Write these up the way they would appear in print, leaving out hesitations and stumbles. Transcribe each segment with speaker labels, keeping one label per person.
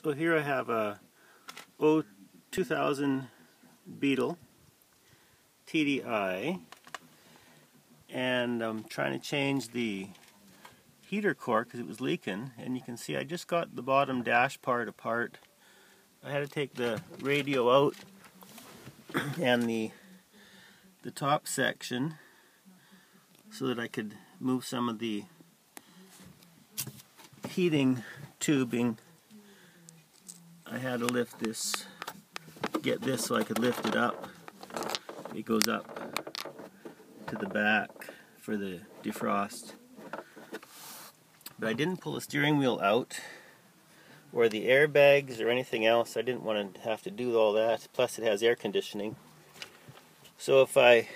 Speaker 1: So here I have a 2000 Beetle TDI, and I'm trying to change the heater core because it was leaking, and you can see I just got the bottom dash part apart. I had to take the radio out and the top section so that I could move some of the heating tubing. I had to lift this, get this so I could lift it up. It goes up to the back for the defrost. But I didn't pull the steering wheel out or the airbags or anything else. I didn't want to have to do all that. Plus it has air conditioning. So if I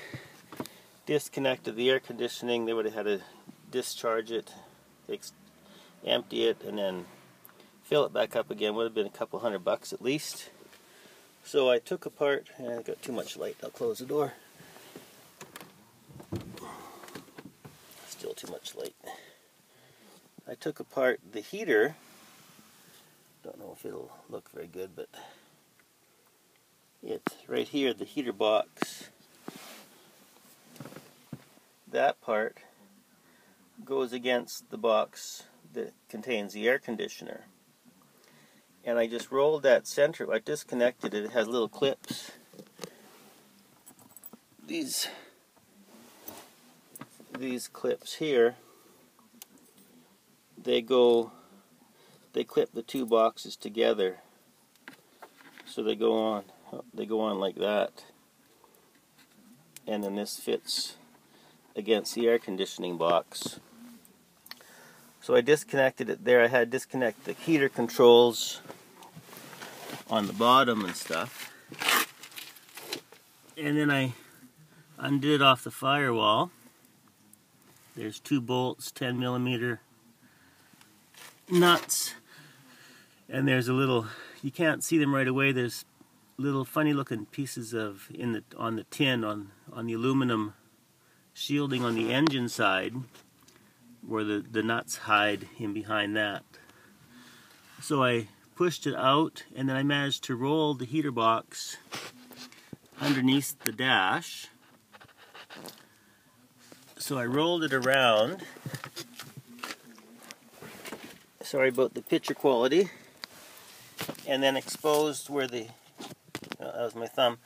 Speaker 1: disconnected the air conditioning, they would have had to discharge it, empty it, and then fill it back up again. Would have been a couple $100 at least. So I took apart, and I got too much light. I'll close the door. Still too much light. I took apart the heater. Don't know if it'll look very good, but it's right here, the heater box. That part goes against the box that contains the air conditioner. And I just rolled that center, I disconnected it. It has little clips. These clips here, they clip the two boxes together. So they go on like that. And then this fits against the air conditioning box. So I disconnected it there. I had to disconnect the heater controls on the bottom and stuff. And then I undid it off the firewall. There's 2 bolts, 10mm nuts. And there's a little, you can't see them right away, there's little funny looking pieces of, on the tin, on the aluminum shielding on the engine side, where the nuts hide in behind that. So I pushed it out, and then I managed to roll the heater box underneath the dash. So I rolled it around. Sorry about the picture quality. And then exposed where the, that was my thumb,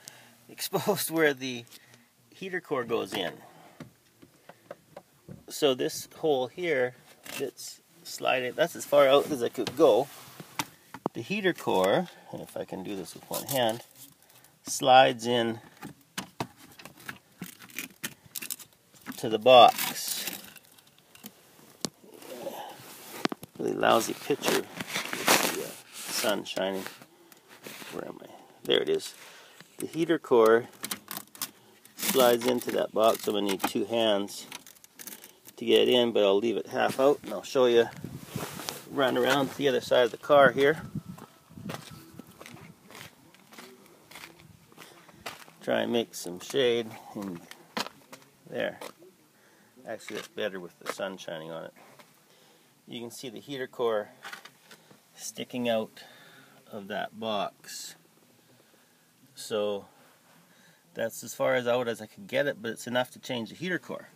Speaker 1: exposed where the heater core goes in. So this hole here that's sliding, that's as far out as I could go. The heater core, and if I can do this with one hand, slides in to the box. Really lousy picture with the sun shining. Where am I? There it is. The heater core slides into that box. I'm going to need 2 hands to get it in, but I'll leave it half out and I'll show you. Run around to the other side of the car here. Try and make some shade in there. Actually, that's better with the sun shining on it. You can see the heater core sticking out of that box. So that's as far out as I could get it, but it's enough to change the heater core.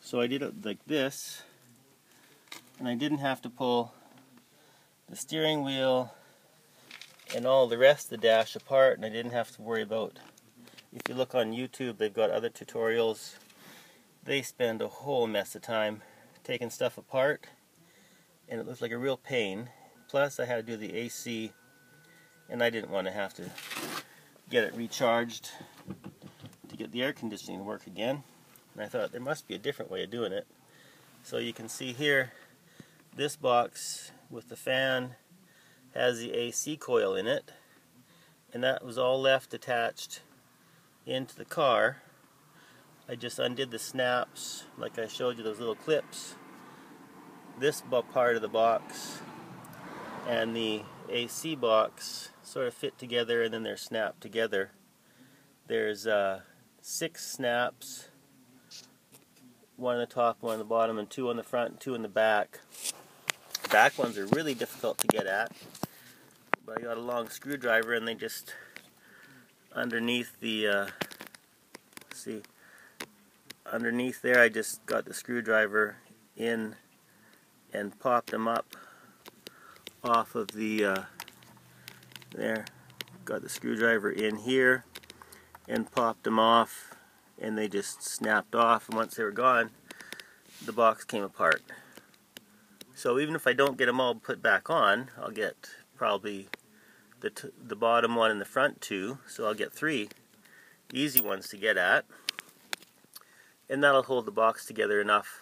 Speaker 1: So I did it like this, and I didn't have to pull the steering wheel and all the rest of the dash apart, and I didn't have to worry about, if you look on YouTube, they've got other tutorials. They spend a whole mess of time taking stuff apart, and it looks like a real pain. Plus I had to do the AC, and I didn't want to have to get it recharged to get the air conditioning to work again. And I thought there must be a different way of doing it. So you can see here, this box with the fan has the AC coil in it, and that was all left attached into the car. I just undid the snaps, like I showed you, those little clips. This part of the box and the AC box sort of fit together, and then they're snapped together. There's 6 snaps, 1 on the top, 1 on the bottom, and 2 on the front and 2 in the back. back ones are really difficult to get at. But I got a long screwdriver and they just underneath the see, underneath there I just got the screwdriver in and popped them up off of the there. Got the screwdriver in here and popped them off, and they just snapped off, and once they were gone the box came apart. So even if I don't get them all put back on, I'll get probably the bottom one and the front two, so I'll get 3 easy ones to get at, and that'll hold the box together enough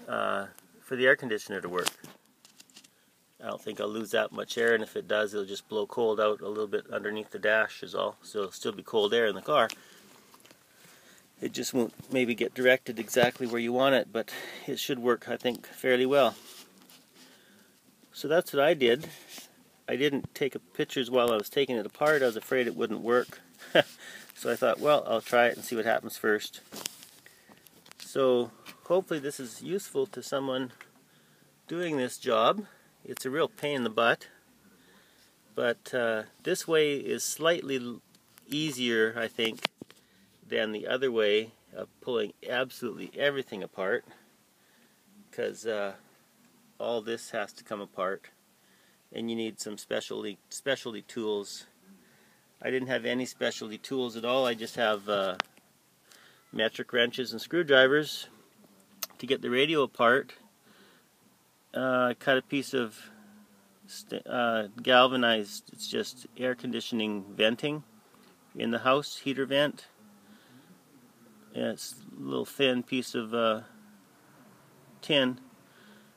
Speaker 1: for the air conditioner to work. I don't think I'll lose that much air, and if it does, it'll just blow cold out a little bit underneath the dash is all. So it'll still be cold air in the car. It just won't maybe get directed exactly where you want it, but it should work, I think, fairly well. So that's what I did. I didn't take pictures while I was taking it apart. I was afraid it wouldn't work. So I thought, well, I'll try it and see what happens first. So hopefully this is useful to someone doing this job. It's a real pain in the butt, but this way is slightly easier, I think, than the other way of pulling absolutely everything apart, because all this has to come apart, and you need some specialty tools. I didn't have any specialty tools at all. I just have metric wrenches and screwdrivers to get the radio apart. I cut a piece of galvanized, it's just air conditioning venting in the house, heater vent. And it's a little thin piece of tin.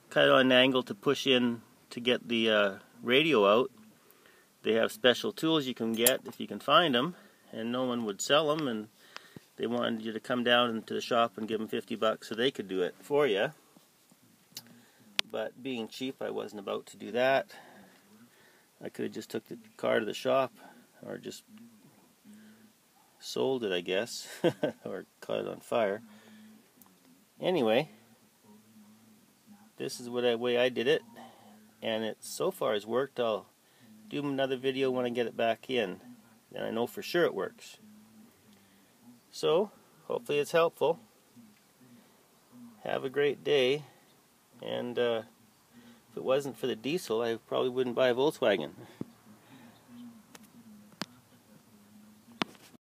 Speaker 1: Cut it on an angle to push in to get the radio out. They have special tools you can get if you can find them, and no one would sell them, and they wanted you to come down into the shop and give them $50 so they could do it for you. But being cheap, I wasn't about to do that. I could have just took the car to the shop, or just sold it, I guess, or caught it on fire. Anyway, this is the way I did it, and it so far has worked. I'll do another video when I get it back in, and I know for sure it works. So, hopefully it's helpful. Have a great day. And if it wasn't for the diesel, I probably wouldn't buy a Volkswagen.